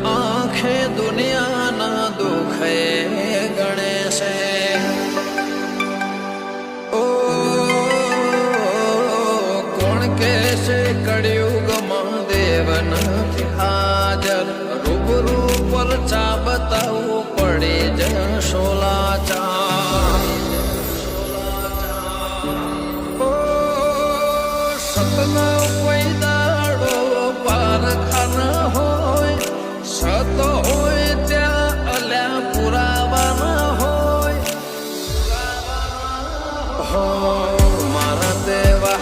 આંખે દુનિયાના દુખે ગણે છે ઓ કોણ કે છે કળિયુગમાં દેવ નથી હાજર રૂબરૂ પરચા બતાવવું પડે જશો લાચાર સપના કોઈ દાડો પારખાના હોય સત હોય ત્યાં અલ્યા પુરાવાના હોય મારા દેવા